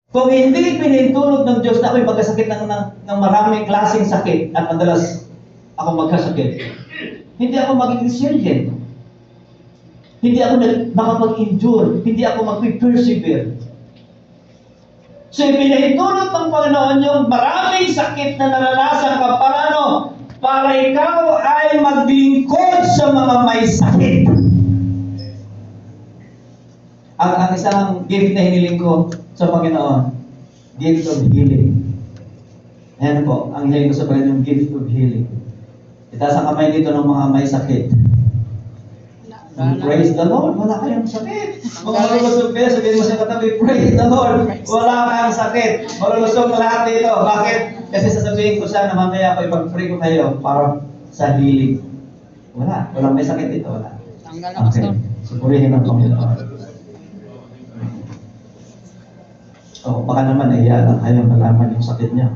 Kung hindi pinintulot ng Diyos na ako'y magkasakit ng maraming klaseng sakit at madalas ako magkasakit, hindi ako magiging resilient. Hindi ako makapag-endure. Hindi ako mag-persevere. So, pinahintulot ng Panginoon yung maraming sakit na naranasan ka para ano? Para ikaw ay maglingkod sa mga may sakit. Ang isang gift na hiniling ko sa Panginoon, gift of healing. Ayan po, ang hiling ko sa Panginoon, gift of healing. Itaas ang kamay dito ng mga may sakit. Praise the Lord, wala kayong sakit. Mga malulusog kayo, sabihin mo sa katabi, praise the Lord, wala kayong sakit. Malulusog na lahat dito. Bakit? Kasi sasabihin ko sana mamaya ako ipag-pray ko kayo para sa healing. Walang may sakit dito, wala. Tanggal na, Pastor. Sugurihin ang Panginoon. Baka naman nahiya lang kayo malaman yung sakit niya.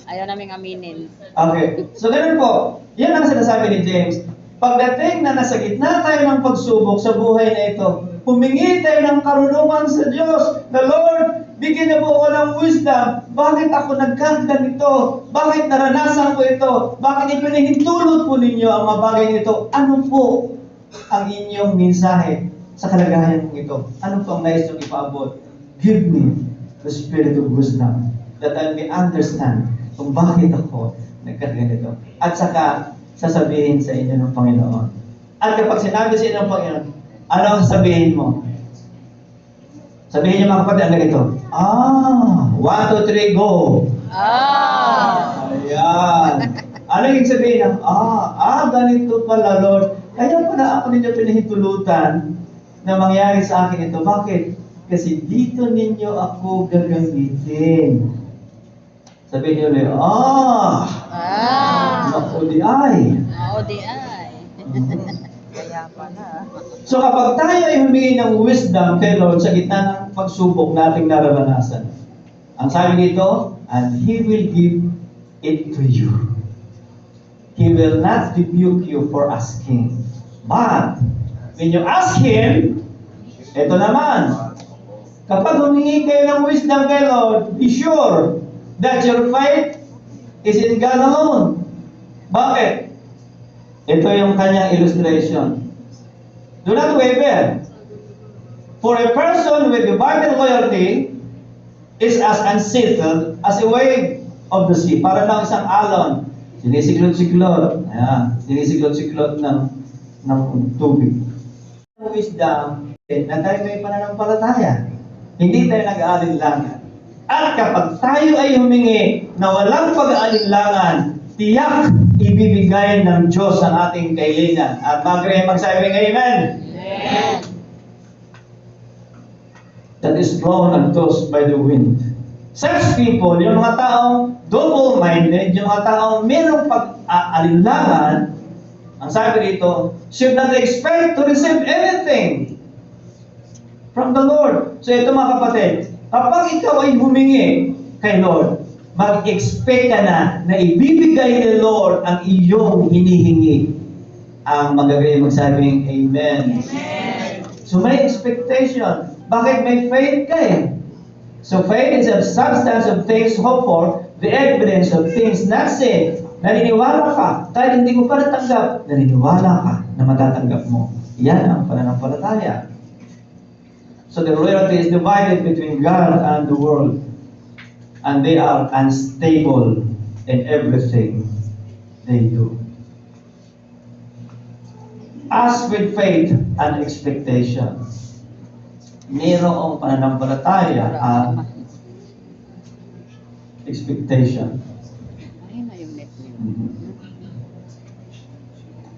Ayaw naming aminin. Okay. So, ganun po. Yan ang sinasabi ni James. Pagdating na nasa gitna tayo ng pagsubok sa buhay na ito, humingi tayo ng karunungan sa Diyos. The Lord, bigyan niyo po ako ng wisdom. Bakit ako nagkaganito? Bakit naranasan ko ito? Bakit ipinahintulot po ninyo ang mga bagay nito? Ano po ang inyong mensahe sa kalagayan kong ito? Ano po ang nais niyong ipaabot? Give me the spirit of wisdom that I may understand kung bakit ako nagkaganito. At saka, sasabihin sa inyo ng Panginoon. At kapag sinabi sa inyo ng Panginoon, ano ang sabihin mo? Sabihin niyo mga kapatid, ang ganito. 1, 2, 3, go! Ayan. Ano yung sabihin ng, ganito pala, Lord. Kaya pala ako ninyo pinahintulutan na mangyari sa akin ito. Bakit? Kasi dito ninyo ako gagamitin. Sabihin niyo ulit, ODI. Kaya pala. So kapag tayo ay humingi ng wisdom kay Lord sa gitna ng pagsubok nating nararanasan, ang sabi dito, and He will give it to you. He will not rebuke you for asking. But, when you ask Him, ito naman, kapag humingi kayo ng wisdom kay Lord, be sure that your faith is in God alone. Bakit? Ito yung kanyang illustration. Do not waver. For a person with divided loyalty is as unsettled as a wave of the sea. Para lang isang alon. Sinisiklot-siklot. Ayan. Sinisiklot-siklot ng tubig. Wisdom na tayo may pananampalataya. Hindi tayo nag-aalinlangan. At kapag tayo ay humingi na walang pag-aalinlangan, tiyak ibibigay ng Diyos ang ating kahilingan. At magsabi ng Amen. Amen. That is blown and tossed by the wind. Such people, yung mga taong double-minded, yung mga taong mayroong pag-aalinlangan, ang sabi dito, should not expect to receive anything from the Lord. So ito mga kapatid, kapag ikaw ay humingi kay Lord, mag-expect ka na ibibigay ni Lord ang iyong hinihingi. Ang magagay magsabing Amen. Amen. So may expectation. Bakit may faith ka eh? So faith is the substance of things hoped for, the evidence of things not seen. Naniniwala ka, kahit hindi mo pa natanggap, naniniwala ka na matatanggap mo. Yan ang pananampalataya. So the loyalty is divided between God and the world. And they are unstable in everything they do. As with faith and expectation, mayroong pananampalataya at expectation. Ayun na yung net niyo.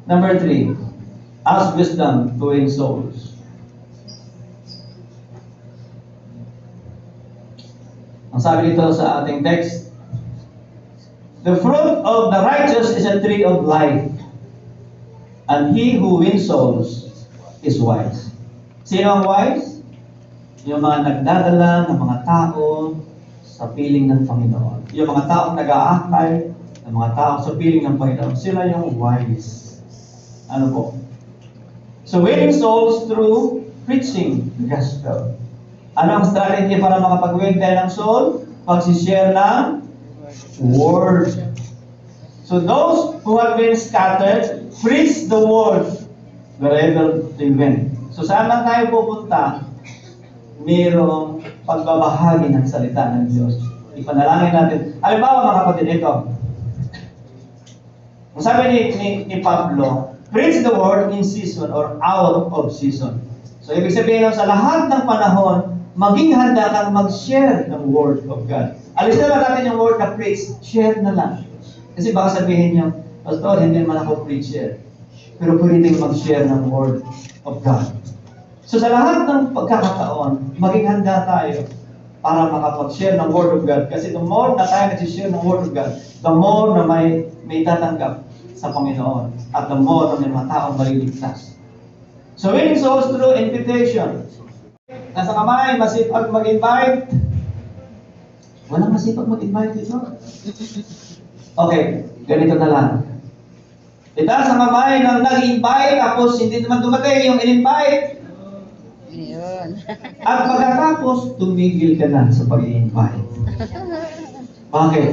Number 3, as wisdom to win souls. Ang sabi dito sa ating text, the fruit of the righteous is a tree of life, and he who wins souls is wise. Sino ang wise? Yung mga nagdadala ng mga tao sa piling ng Panginoon. Yung mga taong nag-aakay ng mga tao sa piling ng Panginoon, sila yung wise. Ano po? So winning souls through preaching the gospel. Ano ang strategy para makapag-win tayo ng soul? Pag-share ng word. So those who have been scattered, preach the word wherever they went. So saan man tayo pupunta, mayroong pagbabahagi ng salita ng Diyos. Ipanalangin natin. Halimbawa mga kapatid, ito. Ang sabi ni Pablo, preach the word in season or out of season. So ibig sabihin sa lahat ng panahon, maging handa kang mag-share ng word of God. Alis na lang natin yung word na preach, share na lang. Kasi baka sabihin niyo, Pastor, hindi naman ako preacher. Pero pwede tayong mag-share ng word of God. So sa lahat ng pagkakataon, maging handa tayo para makapag-share ng word of God. Kasi the more na tayo nag-share ng word of God, the more na may tatanggap sa Panginoon. At the more na may mga taong maliligtas. So winning souls through invitation. Nasa kamay, masipag mag-invite. Walang masipag mag-invite dito. Okay, ganito na lang. Itaas ang kamay ng nag-invite, tapos hindi naman dumating yung in-invite. Yun. At pagkatapos, tumigil ka na sa pag-i-invite. Bakit?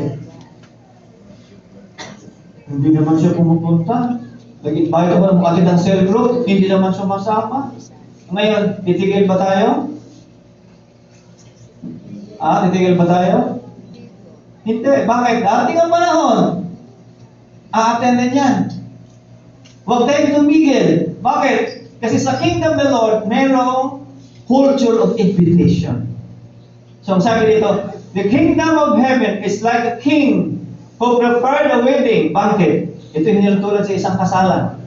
Hindi naman siya pumupunta. Nag-invite ako ng pagkakit ng cell group, hindi naman sumasama. Ngayon, titigil ba tayo? Titigil ba tayo? Hindi. Bakit? Darating ang panahon. A-attend na yan. Huwag tayong tumigil. Bakit? Kasi sa kingdom of the Lord, mayroong culture of invitation. So, ang sabi dito, the kingdom of heaven is like a king who prepared a wedding banquet. Ito yung nilutulad sa isang kasalan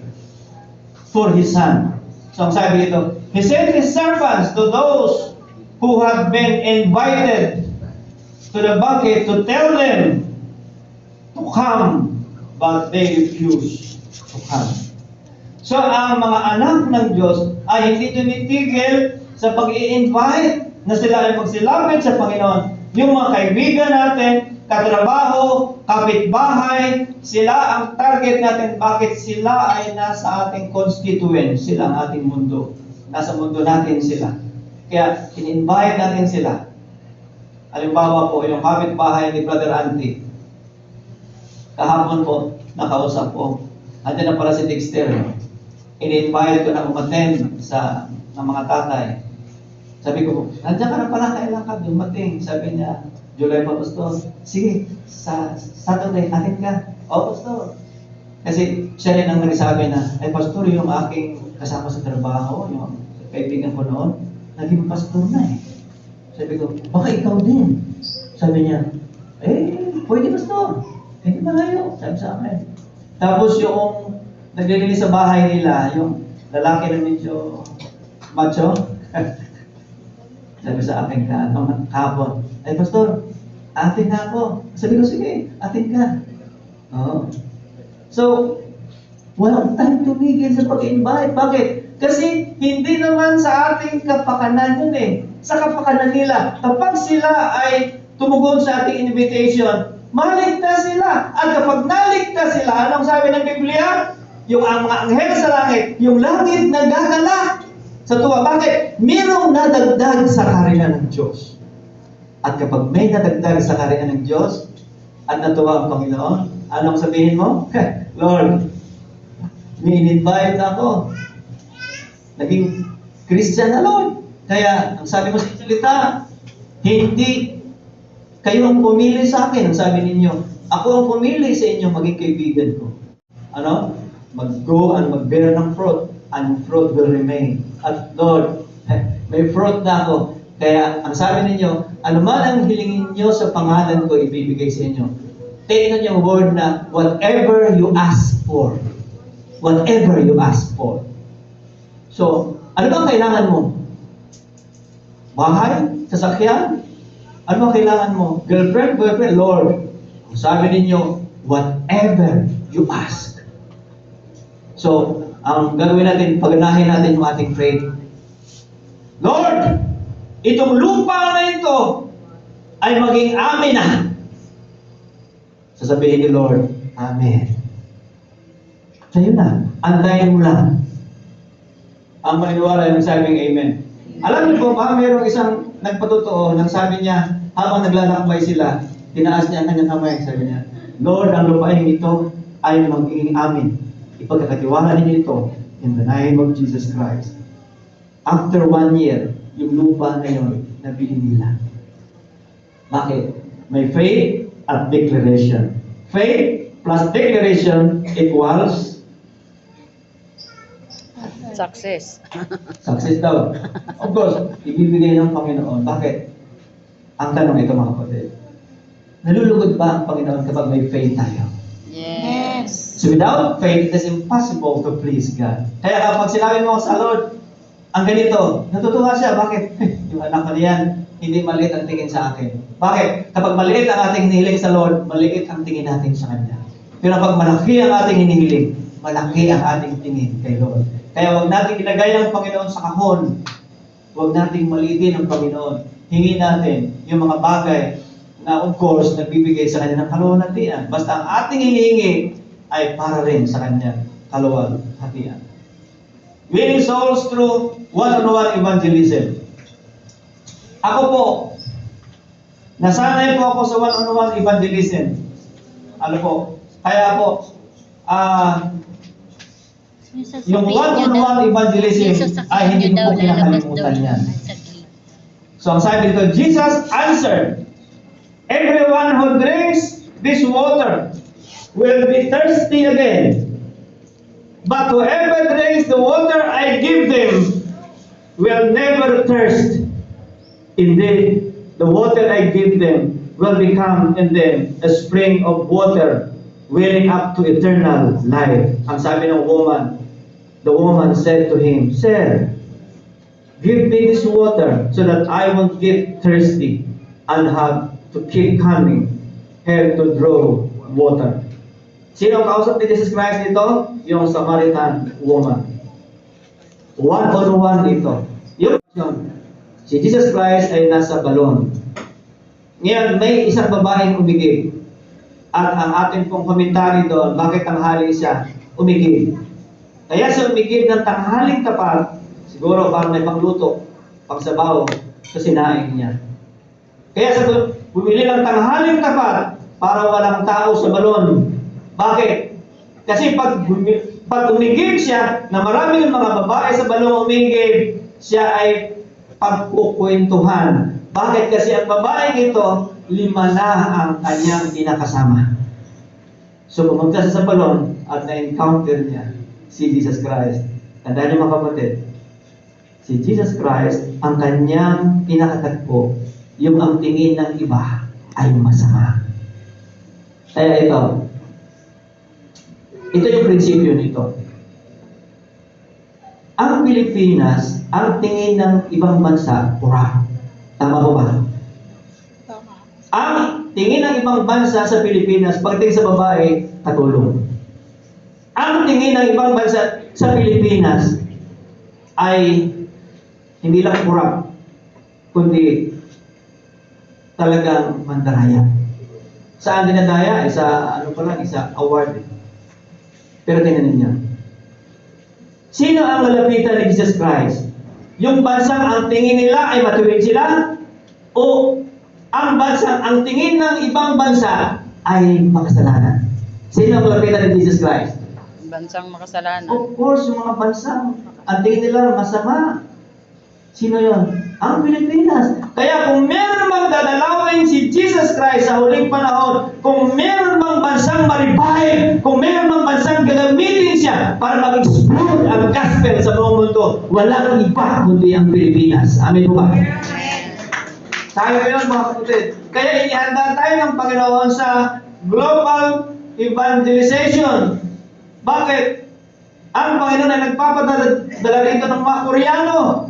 for his son. So, ang sabi dito, he sent his servants to those who have been invited to the banquet to tell them to come, but they refuse to come. So, ang mga anak ng Diyos ay hindi tumitigil sa pag-i-invite na sila ay magsilapit sa Panginoon. Yung mga kaibigan natin, katrabaho, kapitbahay, sila ang target natin. Bakit? Sila ay nasa ating constituent. Sila ang ating mundo. Nasa mundo natin sila. Kaya, in-invite natin sila. Halimbawa po, yung kapitbahay ni Brother Andy. Kahapon po, nakausap po. Andiyan na pala si Dexter. In-invite ko na umattend ng mga tatay. Sabi ko, nandiyan ka na pala, kailan ka dumating? Sabi niya, July pa, Pastor. Sige, sa Saturday, atin ka. O, Pastor. Kasi siya rin ang nagsabi na, ay Pastor, yung aking kasama sa trabaho, yung kaibigan ko noon, naging pastor na eh. Sabi ko, baka ikaw din. Sabi niya, pwede Pastor. Hindi malayo. Sabi sa akin. Tapos yung naglilinis sa bahay nila, yung lalaki na medyo macho, sabi sa akin kahapon, ay Pastor, atin na ako. Sabi ko, sige, atin ka. Oo. So, walang time tumigil sa pag-invite. Bakit? Kasi hindi naman sa ating kapakanan yun eh. Sa kapakanan nila. Kapag sila ay tumugon sa ating invitation, maligtas sila. At kapag naligtas sila, anong sabi ng Biblia? Yung ang mga anghel sa langit, yung langit nagagala sa tuwa. Bakit? Mayroong nadagdag sa karya ng Diyos. At kapag may nadagdag sa karya ng Diyos, at natuwa ang Panginoon, anong sabihin mo? Lord, ni-invite ako. Naging Christian na, Lord. Kaya, ang sabi mo sa salita, hindi kayo ang pumili sa akin. Ang sabi ninyo, ako ang pumili sa inyo maging kaibigan ko. Ano? Mag-go and mag-bear ng fruit, and fruit will remain. At Lord, may fruit na ako. Kaya, ang sabi ninyo, ano man ang hilingin nyo sa pangalan ko, ibibigay sa inyo. Take na yung word na, whatever you ask for. Whatever you ask for. So, ano bang kailangan mo? Bahay? Sasakyan? Ano bang kailangan mo? Girlfriend? Boyfriend? Lord. Sabi ninyo, whatever you ask. So, ang gagawin natin, paganahin natin yung ating faith. Lord, itong lupa na ito ay maging amin na. Sasabihin ni Lord, Amen. Sa'yo na, antayin mo lang. Ang maniniwala yung sabing Amen. Alam niyo po ba, mayroong isang nagpatotoo nang sabi niya, habang naglalakbay sila, tinaas niya ang kanyang kamay, sabi niya, Lord, ang lupain ito ay magiging amin. Ipagkakatiwala ninyo ito in the name of Jesus Christ. After 1 year, yung lupa ngayon, nabili nila. Bakit? May faith at declaration. Faith plus declaration equals Success. success daw. Of course, ibibigay ng Panginoon. Bakit? Ang tanong ito mga kapatid. Nalulugod ba ang Panginoon kapag may faith tayo? Yes. So without faith, it is impossible to please God. Kaya kapag sinabi mo sa Lord, ang ganito, natutuwa siya. Bakit? Yung anak ko niyan, hindi maliit ang tingin sa akin. Bakit? Kapag maliit ang ating hinihiling sa Lord, maliit ang tingin natin sa Kanya. Pero kapag malaki ang ating hinihiling, malaki ang ating tingin kay Lord. Kaya huwag natin ilagay ang Panginoon sa kahon. Huwag nating maliitin ang Panginoon. Hingin natin yung mga bagay na of course, nagbibigay sa Kanya ng kaluwalhatian. Basta ang ating hinihingi ay para rin sa Kanya kaluwalhatian. Winning souls through one-on-one evangelism. Ako po, nasanay po ako sa one-on-one evangelism. Ano po? Kaya po, yung one-on-one evangelism ay hindi ko po kinakalimutan yan. So ang sabi dito, Jesus answered, everyone who drinks this water will be thirsty again. But whoever drinks the water I give them will never thirst. Indeed, the water I give them will become in them a spring of water welling up to eternal life. Ang sabi ng woman, the woman said to him, Sir, give me this water so that I won't get thirsty and have to keep coming here to draw water. Sino ang kausap ni Jesus Christ dito? Yung Samaritan woman. One-on-one dito. Yung si Jesus Christ ay nasa balon. Ngayon, may isang babaeng umigib. At ang ating pong komentary doon, bakit tanghali siya umigib? Kaya siya umigib ng tanghaling tapat, siguro para may pangluto, pangsabaw sa sinaing niya. Kaya sa bumili ng tanghaling tapat para walang tao sa balon. Bakit? Kasi pag umigib siya na maraming mga babae sa balon umigib, siya ay pagkukwentuhan. Bakit? Kasi ang babaeng ito, 5 na ang kanyang kinakasama. So pumunta siya sa balon at na-encounter niya si Jesus Christ. Tandaan niyo mga kapatid, si Jesus Christ, ang kanyang pinakatagpo, yung ang tingin ng iba ay masama. Kaya ito yung prinsipyo nito. Ang Pilipinas, ang tingin ng ibang bansa, pura. Tama po ba? Tama. Ang tingin ng ibang bansa sa Pilipinas, pagdating sa babae, katulong. Ang tingin ng ibang bansa sa Pilipinas ay hindi lang pura, kundi talagang mandaraya. Saan dinadaya? Isa award. Pero tingnan ninyo. Sino ang lalapitan ni Jesus Christ? Yung bansang ang tingin nila ay matuwid sila? O ang bansang ang tingin ng ibang bansa ay makasalanan? Sino ang lalapitan ni Jesus Christ? Bansang makasalanan. Of course, yung mga bansang ang tingin nila masama. Sino yon? Ang Pilipinas. Kaya kung meron mang dadalawin si Jesus Christ sa huling panahon, kung meron mang bansang maribahin, kung meron mang bansang gagamitin siya para mag-explode ang gospel sa buong mundo, walang iba kundi ang Pilipinas. Amen po ba? Tayo yun mga kapatid. Kaya inihanda tayo ng Panginoon sa global evangelization. Bakit? Ang Panginoon ay nagpapadala dito ng mga Koreano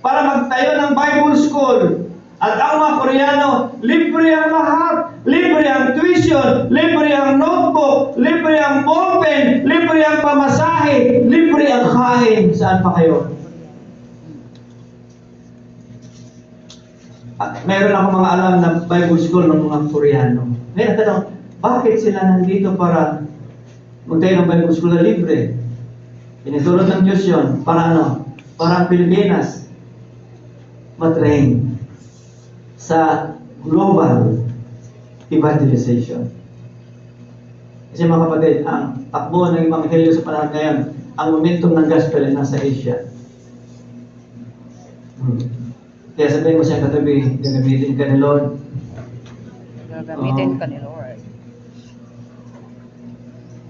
para magtayo ng Bible School. At ang mga Koreano, libre ang lahat. Libre ang tuition, libre ang notebook, libre ang ballpen, libre ang pamasahe, libre ang kain. Saan pa kayo? Meron ako mga alam na Bible School ng mga Koreano. Ngayon, tanong, bakit sila nandito para magtayo ng Bible School na libre? Pinitulot ng Diyos yun. Para ano? Para ang Pilipinas matrain. sa global evangelization. Kasi mga kapatid, ang takbo ng Ebanghelyo sa panahon ngayon, ang momentum ng gospel ay nasa Asia. Kaya sabihin mo siya katabi, gagamitin ka ni Lord. Gagamitin ka ni Lord.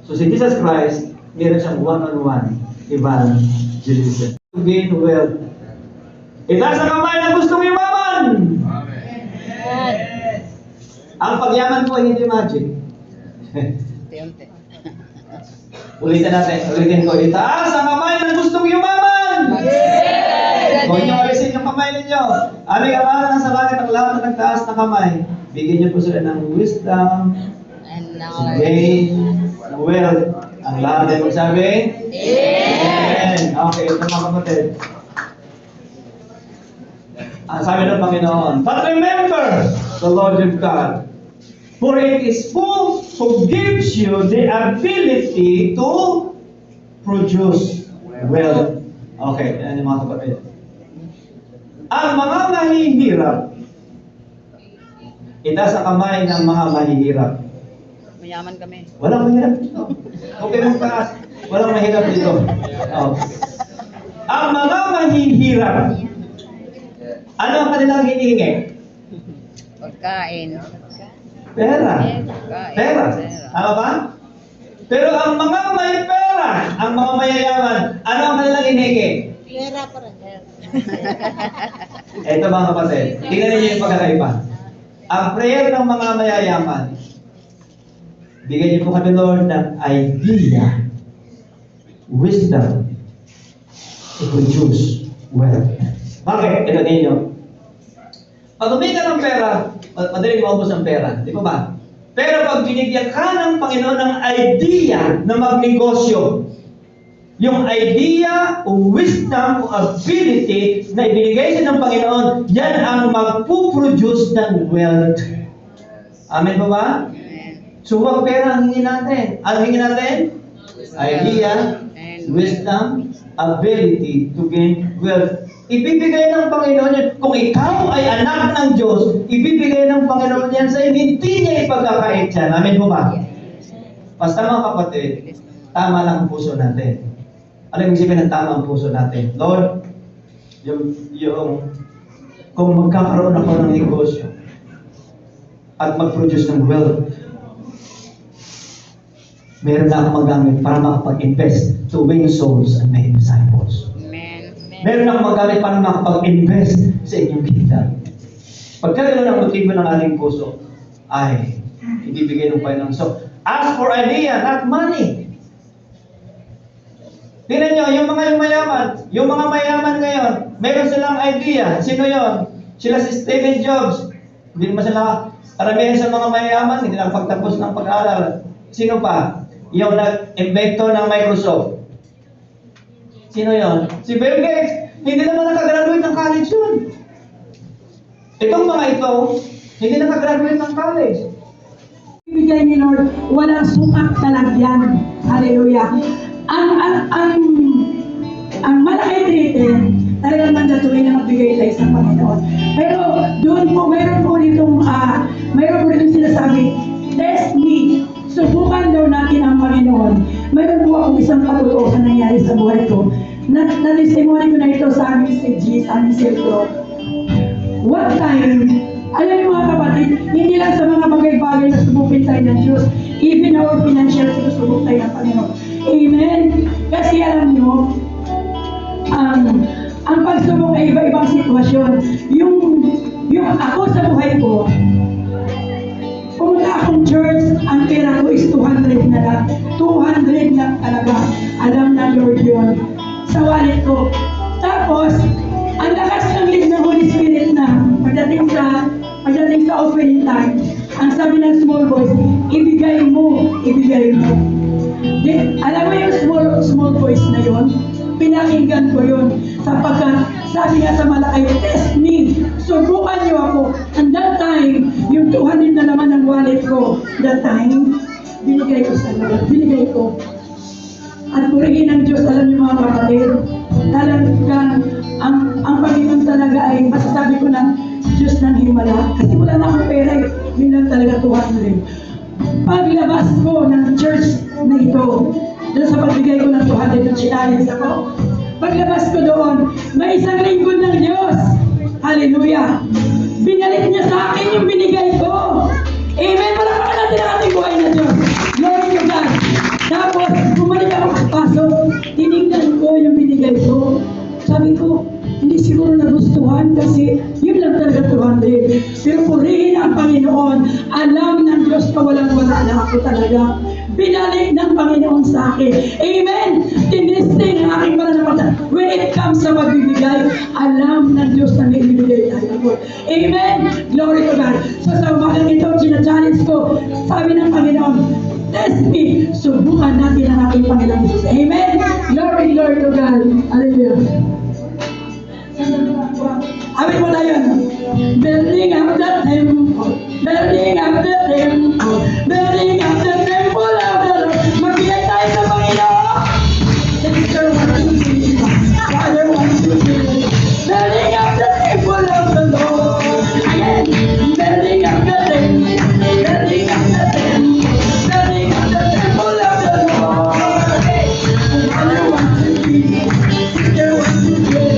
So si Jesus Christ, meron siyang one-on-one evangelism. To gain wealth. Itaas ang kamay na gustong yumaman! Ang pagyaman ko ay hindi magic. Unti-unti. Ulitin ko. Itaas ang kamay na gustong yumaman! Huwag niyo alisin yung kamay ninyo. Aming Ama na sa langit, ang lahat na nagtaas na kamay. Bigyan niyo po sila ng wisdom, And gain, wealth. Ang lahat ay magsabi? Amen! Okay, ito mga kapatid. Ang sabi ng Panginoon, but remember the Lord your God, for it is who gives you the ability to produce wealth. Okay, yan yung mga kapatid. Ang mga mahihirap, itaas ang kamay ng mga mahihirap. mayaman kami. Walang mahirap dito. Okay mong taas. Walang mahirap dito. Oh. Ang mga mahihirap, ano ang kanilang hinihingi? Pagkain. Pera. Pagkain. Pera. Tama ba? Pero ang mga may pera, ang mga mayayaman, ano ang kanilang hinihingi? Pera pa rin. Ito mga kapatid, tingnan niyo yung pagkakaiba. Ang prayer ng mga mayayaman, bigyan niyo po kami Lord ng idea, wisdom, to produce wealth. Bakit? Ito ninyo. Pag umika ng pera, madaling maubos ang pera. Di ba ba? Pero pag binigyan ka ng Panginoon ng idea na magnegosyo, yung idea o wisdom o ability na ibinigay sa ng Panginoon, yan ang magpuproduce ng wealth. Amen ba ba? So huwag pera ang hingin natin. Ano hingin natin? Idea, wisdom, ability to gain wealth. Ibibigay ng Panginoon yan. Kung ikaw ay anak ng Diyos, ibibigay ng Panginoon yan sa iyo. Hindi niya ipagkakait yan. Amen mo ba? Basta mga kapatid, tama lang ang puso natin. Ano yung isipin ng tama ang puso natin? Lord, kung magkakaroon ako ng negosyo at mag-produce ng wealth, meron na akong magamit para makapag-invest to win souls and make disciples. Amen. Meron akong magamit para makapag-invest sa inyong kingdom. Pagka ganoon ang motibo ng ating puso, ay ibibigay ng Panginoon. So, ask for idea, not money. Tingnan nyo, yung mga mayaman ngayon, meron silang idea. Sino yon? Sila si Steve Jobs. Hindi naman sila, karamihan sa mga mayaman, hindi lang pagtapos ng pag-aaral. Sino pa? Yung nag-invento ng Microsoft. Sino yon? Si Bill Gates. Hindi naman nakagraduate ng college yun. Itong mga ito, hindi nakagraduate ng college. Ibigay ni Lord, walang sukak talagyan. Hallelujah. Ang malaki tritten, talagang mandatory na magbigay tayo sa Panginoon. Pero doon po, mayroon po ditong sinasabi, test me. Subukan daw natin ang Panginoon. Mayroon po akong isang patotoo na nangyari sa buhay ko. Na-testimony ko na ito sa aming CG, sa aming sentro. One time, alam niyo mga kapatid, hindi lang sa mga bagay-bagay na subukin tayo ng Diyos, even our financial, sinusubok tayo ng Panginoon. Amen? Kasi alam niyo, ang pagsubok ay iba-ibang sitwasyon. Yung ako sa buhay ko, pumunta akong church, ang pera ko is 200 na lang. 200 lang talaga. Alam na Lord yun. Sa wallet ko. Tapos, ang lakas ng lead ng Holy Spirit na pagdating sa offering time, ang sabi ng small boys, ibigay mo. Alam mo yung small boys na yon? Pinakinggan ko yun. Sapagkat sabi nga sa Malakay, test me. Subukan niyo ako. And that time, yung 200 na naman ng wallet ko, that time, binigay ko sa Lord. Binigay ko. At purihin ng Diyos, alam niyo mga kapatid, talagang ang Panginoon talaga ay masasabi ko ng Diyos ng himala. kasi wala na akong pera eh. Yun lang talaga 200. Paglabas ko ng church na ito, doon sa pagbigay ko ng 200 ng chinalis ako, paglabas ko doon, may isang lingkod ng Diyos. Hallelujah! Binalik niya sa akin yung binigay ko. Amen! Palakpakan natin ang ating buhay na Diyos. Glory to God. Tapos, bumalik ako pasok, tinignan ko yung binigay ko. Sabi ko, hindi siguro nagustuhan kasi yun lang talaga 200. Pero purihin ang Panginoon. Alam ng Diyos na walang-wala na ako talaga. Binalik ng Panginoon sa akin. Amen! Tinisting ang aking pananampalataya. When it comes sa magbibigay, alam ng Diyos na may ibigay tayo. Amen! Glory to God. So sa umagang ito, challenge ko, sabi ng Panginoon, test me. Subukan natin ang aking Panginoon Jesus. Amen! Glory, glory to God. Hallelujah. Awit mo na yun. Building up the temple. Building up the temple. Building up the temple of the Lord. Magbigay tayo sa Panginoon. Sister, Father, 1, 2, 3. Building up the temple of the Lord. Again. Building up the temple. Building up the temple. Building up the temple of the Lord. Father, 1, 2, 3. Sister, 1, 2, 3.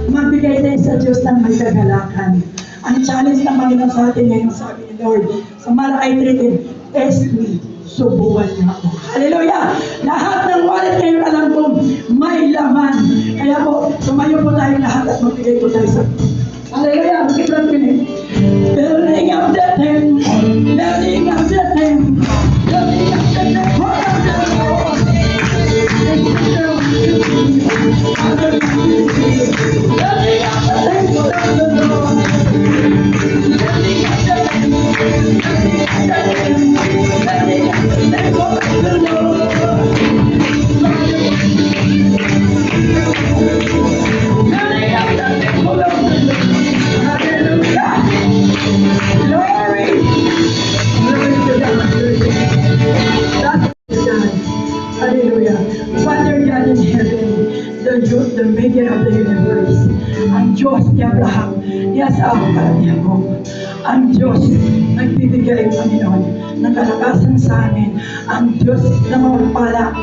Magbigay tayo sa Diyos ng may kagalakan. Ang challenge ng Panginoon sa atin ngayon, sabi ni Lord, sa Malakay 3, test me, subukan niyo ako. Hallelujah! Lahat ng wallet ngayon alam kong may laman. Kaya po, sumayo po tayo lahat at magbigay po tayo sa Hallelujah! Magkiplan ko niyo. Building up the temple, building up the temple, building up the temple of the Lord. Building up the temple of the Lord. Hallelujah. Father God in heaven, the maker of the universe, ang Diyos ni Abraham, ni Isaac, ni Jacob, ang Diyos nagbibigay, Panginoon, ng kalakasan sa amin, ang Diyos na mapagpala,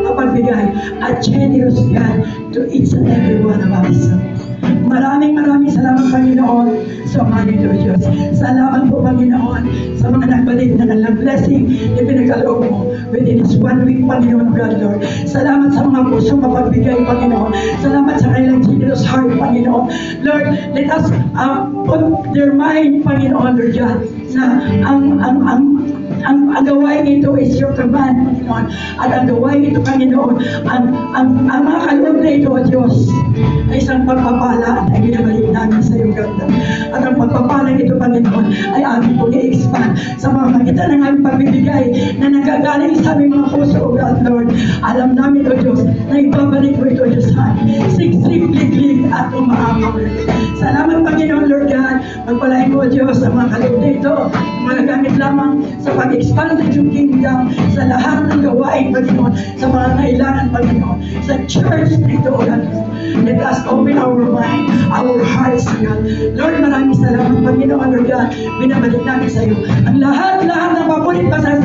mapagbigay, a generous God to each and every one of us. Maraming salamat, Panginoon, sa mga nito, Diyos. Salamat po, Panginoon, sa mga nagbalik na ng blessing na pinagkaloob mo within this 1 week, Panginoon, God, Lord. Salamat sa mga pusong mapagbigay, Panginoon. Salamat sa kanilang generous heart, Panginoon. Lord, let us put their mind, Panginoon, Lord God, na ang gawain ito is your command, Panginoon. At ang gawain ito, Panginoon, ang mga kaloob na ito, Diyos, ay isang pagpapala at ay ginabalik namin sa iyong ganda. At ang pagpapala nito, Panginoon, ay aming pong i-expand sa mga magitan ng aming pagbibigay na nagagaling sa aming mga puso, O God, Lord. Alam namin, O Diyos, na ibabalik mo ito, Diyos, siksik-lig-lig at umaamaw. Salamat, Panginoon, Lord God. Magpalain mo, Diyos, sa mga kaloob na ito, magagamit lamang sa pag-expand ng iyong kingdom, sa lahat ng gawain, Panginoon, sa mga kailangan, Panginoon, sa church na ito, O God. Let us open our mind, our hearts, God. Lord, maraming salamat, Panginoon, Lord God. Binabalik namin sa iyo ang lahat ng papulit pa sa